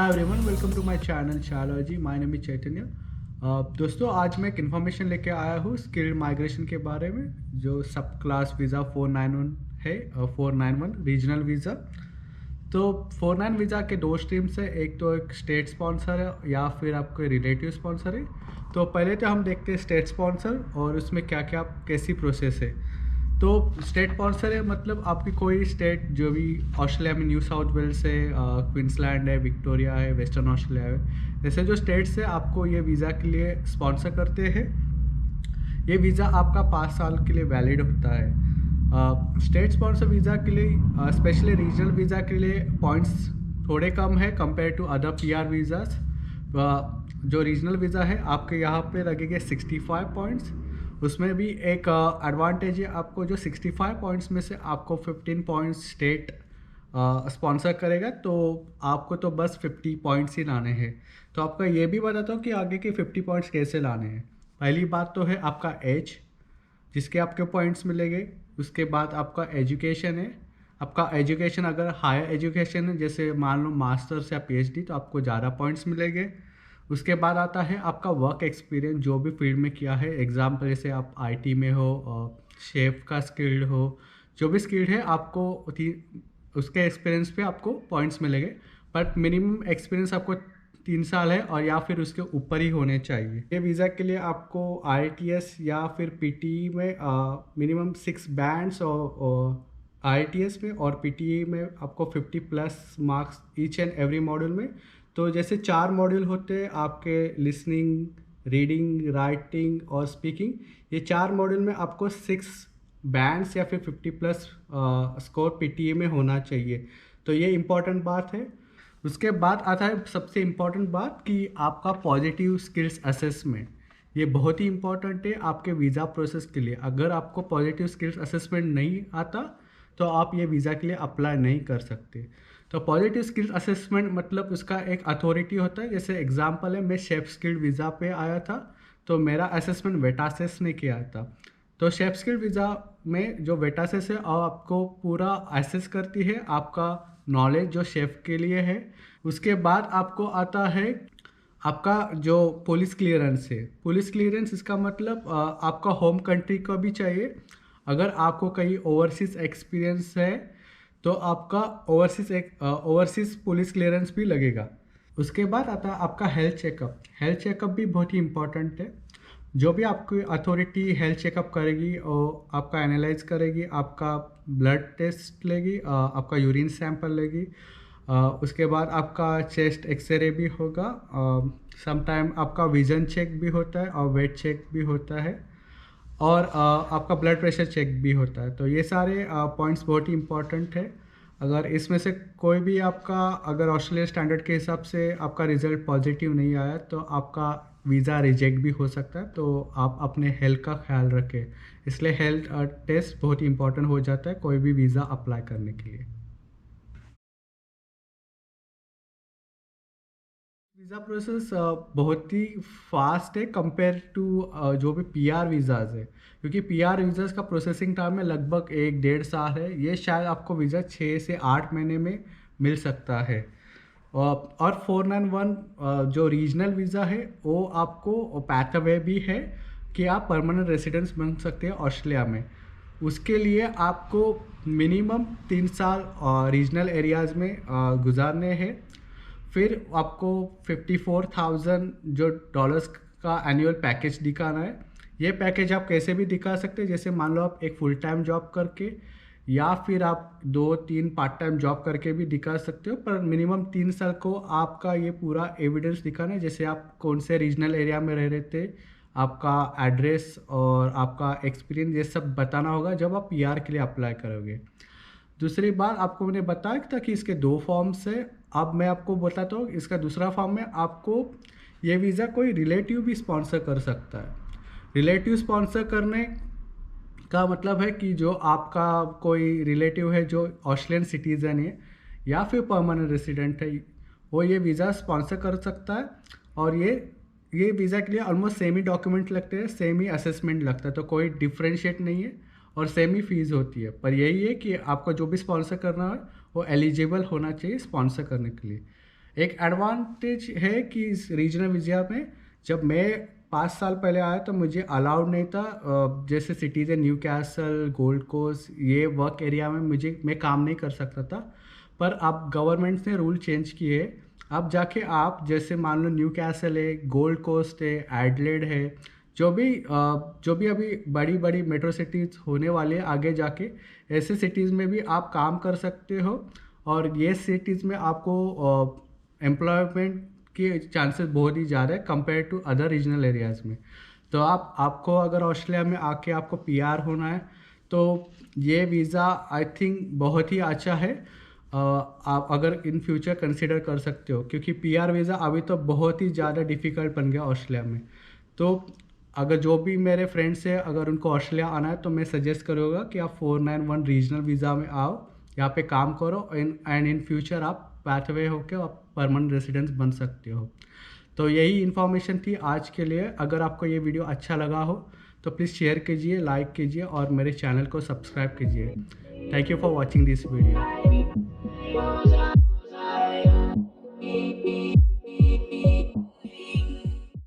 Hi everyone, welcome to my channel चालॉजी। My name is Chaitanya. दोस्तों, आज मैं एक इन्फॉर्मेशन लेके आया हूँ स्किल्ड माइग्रेशन के बारे में, जो सब क्लास वीज़ा 491 है, 491 रीजनल वीज़ा। तो 49 वीज़ा के दो स्ट्रीम्स है, एक तो एक स्टेट स्पॉन्सर है या फिर आपके रिलेटिव स्पॉन्सर है। तो पहले तो हम देखते हैं स्टेट स्पॉन्सर और उसमें क्या क्या कैसी प्रोसेस है। तो स्टेट स्पॉन्सर है मतलब आपकी कोई स्टेट जो भी ऑस्ट्रेलिया में न्यू साउथ वेल्स है, क्वींसलैंड है, विक्टोरिया है, वेस्टर्न ऑस्ट्रेलिया है, ऐसे जो स्टेट्स है आपको ये वीज़ा के लिए स्पॉन्सर करते हैं। ये वीज़ा आपका 5 साल के लिए वैलिड होता है। स्टेट स्पॉन्सर वीज़ा के लिए स्पेशली रीजनल वीज़ा के लिए पॉइंट्स थोड़े कम है compare to other PR visas. जो रीजनल वीज़ा है आपके यहाँ पे लगेंगे 65 पॉइंट्स। उसमें भी एक एडवांटेज है आपको, जो 65 पॉइंट्स में से आपको 15 पॉइंट्स स्टेट स्पॉन्सर करेगा, तो आपको तो बस 50 पॉइंट्स ही लाने हैं। तो आपका ये भी बताता हूँ कि आगे के 50 पॉइंट्स कैसे लाने हैं। पहली बात तो है आपका एज, जिसके आपके पॉइंट्स मिलेंगे। उसके बाद आपका एजुकेशन है। आपका एजुकेशन अगर हायर एजुकेशन है, जैसे मान लो मास्टर्स या पीएचडी, तो आपको ज़्यादा पॉइंट्स मिलेंगे। उसके बाद आता है आपका वर्क एक्सपीरियंस, जो भी फील्ड में किया है। एग्जाम्पल जैसे आप आईटी में हो, शेफ का स्किल्ड हो, जो भी स्किल्ड है आपको उसके एक्सपीरियंस पे आपको पॉइंट्स मिलेंगे। बट मिनिमम एक्सपीरियंस आपको 3 साल है और या फिर उसके ऊपर ही होने चाहिए। ये वीज़ा के लिए आपको IELTS या फिर PTE में मिनिमम 6 बैंड्स और IELTS में और PTE में आपको 50+ marks each and every module में। तो जैसे 4 मॉड्यूल होते हैं आपके, लिसनिंग, रीडिंग, राइटिंग और स्पीकिंग। ये 4 मॉड्यूल में आपको 6 बैंड्स या फिर 50+ स्कोर PTE में होना चाहिए। तो ये इम्पॉर्टेंट बात है। उसके बाद आता है सबसे इम्पॉर्टेंट बात कि आपका पॉजिटिव स्किल्स असेसमेंट। ये बहुत ही इम्पॉर्टेंट है आपके वीज़ा प्रोसेस के लिए। अगर आपको पॉजिटिव स्किल्स असेसमेंट नहीं आता तो आप ये वीज़ा के लिए अप्लाई नहीं कर सकते। तो पॉजिटिव स्किल्स असेसमेंट मतलब उसका एक अथॉरिटी होता है। जैसे एग्जांपल है, मैं शेफ स्किल्ड वीज़ा पे आया था, तो मेरा असेसमेंट वेटासेस ने किया था। तो शेफ स्किल्ड वीज़ा में जो वेटासेस है आपको पूरा असेस करती है आपका नॉलेज जो शेफ़ के लिए है। उसके बाद आपको आता है आपका जो पुलिस क्लियरेंस है। पुलिस क्लियरेंस इसका मतलब आपका होम कंट्री का भी चाहिए। अगर आपको कहीं ओवरसीज़ एक्सपीरियंस है तो आपका ओवरसीज़ पुलिस क्लियरेंस भी लगेगा। उसके बाद आता है आपका हेल्थ चेकअप। हेल्थ चेकअप भी बहुत ही इम्पोर्टेंट है। जो भी आपकी अथॉरिटी हेल्थ चेकअप करेगी और आपका एनालाइज करेगी, आपका ब्लड टेस्ट लेगी, आपका यूरिन सैंपल लेगी। उसके बाद आपका चेस्ट एक्सरे भी होगा। समटाइम आपका विजन चेक भी होता है और वेट चेक भी होता है और आपका ब्लड प्रेशर चेक भी होता है। तो ये सारे पॉइंट्स बहुत ही इम्पॉर्टेंट है। अगर इसमें से कोई भी आपका, अगर ऑस्ट्रेलिया स्टैंडर्ड के हिसाब से आपका रिज़ल्ट पॉजिटिव नहीं आया तो आपका वीज़ा रिजेक्ट भी हो सकता है। तो आप अपने हेल्थ का ख्याल रखें, इसलिए हेल्थ टेस्ट बहुत ही इंपॉर्टेंट हो जाता है कोई भी वीज़ा अप्लाई करने के लिए। वीज़ा प्रोसेस बहुत ही फास्ट है कंपेयर टू जो भी पीआर वीज़ाज़ है, क्योंकि पीआर वीज़ाज़ का प्रोसेसिंग टाइम है लगभग 1-1.5 साल है। ये शायद आपको वीज़ा 6 से 8 महीने में मिल सकता है। और 491 जो रीजनल वीज़ा है वो आपको पैथवे भी है कि आप परमानेंट रेसिडेंस बन सकते हैं ऑस्ट्रेलिया में। उसके लिए आपको मिनिमम 3 साल रीजनल एरियाज़ में गुजारने हैं। फिर आपको 54,000 जो डॉलर्स का एनुअल पैकेज दिखाना है। ये पैकेज आप कैसे भी दिखा सकते हैं, जैसे मान लो आप एक फुल टाइम जॉब करके या फिर आप 2-3 पार्ट टाइम जॉब करके भी दिखा सकते हो। पर मिनिमम 3 साल को आपका ये पूरा एविडेंस दिखाना है, जैसे आप कौन से रीजनल एरिया में रह रहे थे, आपका एड्रेस और आपका एक्सपीरियंस, ये सब बताना होगा जब आप पीआर के लिए अप्लाई करोगे। दूसरी बात आपको मैंने बताया था कि इसके 2 फॉर्म्स है। अब मैं आपको बताता हूँ इसका दूसरा फॉर्म में आपको ये वीज़ा कोई रिलेटिव भी स्पॉन्सर कर सकता है। रिलेटिव स्पॉन्सर करने का मतलब है कि जो आपका कोई रिलेटिव है जो ऑस्ट्रेलियन सिटीज़न है या फिर परमानेंट रेसिडेंट है, वो ये वीज़ा स्पॉन्सर कर सकता है। और ये वीज़ा के लिए ऑलमोस्ट सेम ही डॉक्यूमेंट लगते हैं, सेम ही असेसमेंट लगता है, तो कोई डिफ्रेंशिएट नहीं है और सेम ही फीस होती है। पर यही है कि आपको जो भी स्पॉन्सर करना है वो एलिजिबल होना चाहिए स्पॉन्सर करने के लिए। एक एडवांटेज है कि इस रीजनल वीज़ा में जब मैं 5 साल पहले आया तो मुझे अलाउड नहीं था, जैसे सिटीज़ है न्यू कैसल, गोल्ड कोस्ट, ये वर्क एरिया में मैं काम नहीं कर सकता था। पर अब गवर्नमेंट ने रूल चेंज किए। अब जाके आप जैसे मान लो न्यू कैसल है, गोल्ड कोस्ट है, एडलेड है, जो भी अभी बड़ी बड़ी मेट्रो सिटीज़ होने वाली है आगे जाके, ऐसे सिटीज़ में भी आप काम कर सकते हो। और ये सिटीज़ में आपको एम्प्लॉयमेंट के चांसेस बहुत ही ज़्यादा है compare to other regional areas में। तो आपको अगर ऑस्ट्रेलिया में आके आपको पीआर होना है तो ये वीज़ा आई थिंक बहुत ही अच्छा है। आप अगर इन फ्यूचर कंसिडर कर सकते हो, क्योंकि पीआर वीज़ा अभी तो बहुत ही ज़्यादा डिफ़िकल्ट बन गया ऑस्ट्रेलिया में। तो अगर जो भी मेरे फ्रेंड्स हैं अगर उनको ऑस्ट्रेलिया आना है तो मैं सजेस्ट करूँगा कि आप 491 रीजनल वीज़ा में आओ, यहाँ पे काम करो, एंड इन फ्यूचर आप पाथवे होके आप परमानेंट रेसिडेंस बन सकते हो। तो यही इन्फॉर्मेशन थी आज के लिए। अगर आपको ये वीडियो अच्छा लगा हो तो प्लीज़ शेयर कीजिए, लाइक कीजिए और मेरे चैनल को सब्सक्राइब कीजिए। Thank you for watching this video.